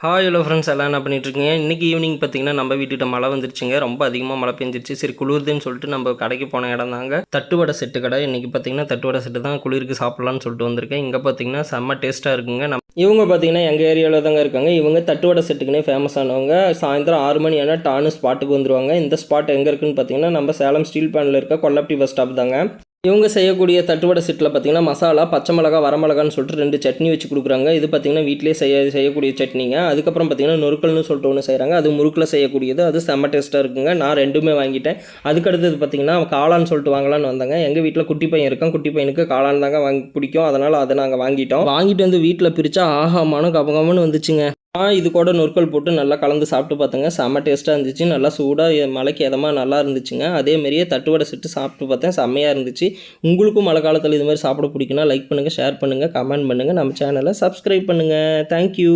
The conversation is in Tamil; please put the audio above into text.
ஹலோ ஃப்ரெண்ட்ஸ் எல்லாம் என்ன பண்ணிட்டுருக்கீங்க? இன்றைக்கி ஈவினிங் பார்த்தீங்கன்னா நம்ம வீட்டுக்கிட்ட மழை வந்துருச்சுங்க. ரொம்ப அதிகமாக மழை பெஞ்சிருச்சு. சரி குளிருதுன்னு சொல்லிட்டு நம்ம கடைக்கு போன இடம் தாங்க தட்டுவடை செட்டு கடை. இன்றைக்கி பார்த்தீங்கன்னா தட்டுவடை செட்டு தான் குளிருக்கு சாப்பிட்லான்னு சொல்லிட்டு வந்திருக்கேன். இங்கே பார்த்தீங்கன்னா செம்ம டேஸ்ட்டாக இருக்குங்க. இவங்க பார்த்தீங்கன்னா எங்கள் ஏரியாவில் தாங்க இருக்காங்க. இவங்க தட்டுவடை செட்டுக்குன்னே ஃபேமஸ் ஆனவங்க. சாயந்தரம் 6 மணி ஆனால் டானு ஸ்பாட்டுக்கு வந்துடுவாங்க. இந்த ஸ்பாட் எங்கே இருக்குதுன்னு பார்த்தீங்கன்னா நம்ம சேலம் ஸ்டீல் பிளான்ட்டில் இருக்க கொல்லப்பட்டி பஸ் ஸ்டாப் தாங்க. இவங்க செய்யக்கூடிய தட்டுவடை செட்டில் பார்த்தீங்கன்னா மசாலா, பச்சை மிளகா, வரமிளகான்னு சொல்லிட்டு 2 சட்னி வச்சு கொடுக்குறாங்க. இது பார்த்தீங்கன்னா வீட்டிலே செய்யக்கூடிய சட்னிங்க. அதுக்கப்புறம் பார்த்தீங்கன்னா நொறுக்கல்னு சொல்லிட்டு ஒன்று செய்கிறாங்க. அது முறுக்கில் செய்யக்கூடியது. அது செம்ம டேஸ்ட்டாக இருக்குங்க. நான் 2மே வாங்கிட்டேன். அதுக்கடுத்தது பார்த்தீங்கன்னா காளான்னு சொல்லிட்டு வாங்கலான்னு வந்தாங்க. எங்கள் வீட்டில் குட்டி பையன் இருக்கான். குட்டி பையனுக்கு காளான் தாங்க பிடிக்கும். அதனால் அதை நாங்கள் வாங்கிட்டோம். வாங்கிட்டு வந்து வீட்டில் பிரித்தா ஆகாமானு கபகமன்னு வந்துச்சுங்க. இது கூட நொறுக்கல் போட்டு நல்லா கலந்து சாப்பிட்டு பார்த்தேங்க. செம்ம டேஸ்ட்டாக இருந்துச்சு. நல்லா சூடாக மழைக்கு எதமாக நல்லா இருந்துச்சுங்க. அதேமாரியே தட்டுவடை செட்டு சாப்பிட்டு பார்த்தேன். செம்மையாக இருந்துச்சு. உங்களுக்கும் மழை காலத்தில் இது மாதிரி சாப்பிட பிடிக்குன்னா லைக் பண்ணுங்கள், ஷேர் பண்ணுங்கள், கமெண்ட் பண்ணுங்கள். நம்ம சேனலை சப்ஸ்கிரைப் பண்ணுங்கள். தேங்க்யூ.